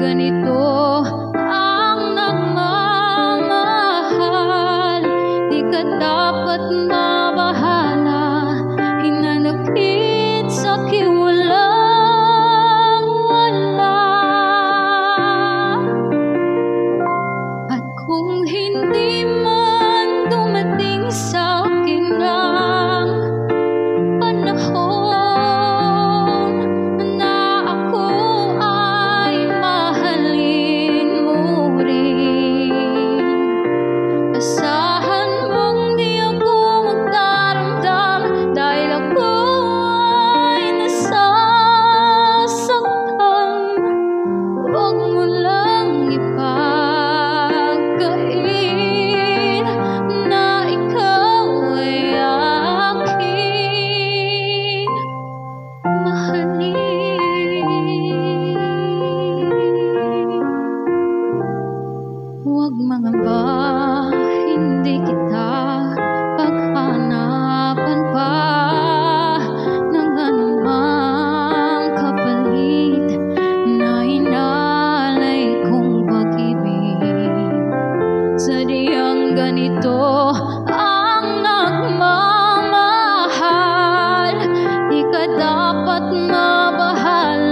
ganito ang nagmamahal. Di ka dapat mabahala, hinanakit sa'kin walang wala. At kung hindi man dumating sa'kin ang panahon na ako ay mahalin mo rin, asahan mong di ako magdaramdam dahil ako ay nasasaktan. Huwag mo lang ipagkain na ikaw ay aking mahalin. Huwag mangamba, hindi kita paghanapan pa ng anumang kapalit na inalay kong pag-ibig. Sadyang ganito ang nagmamahal, di ka dapat mabahala,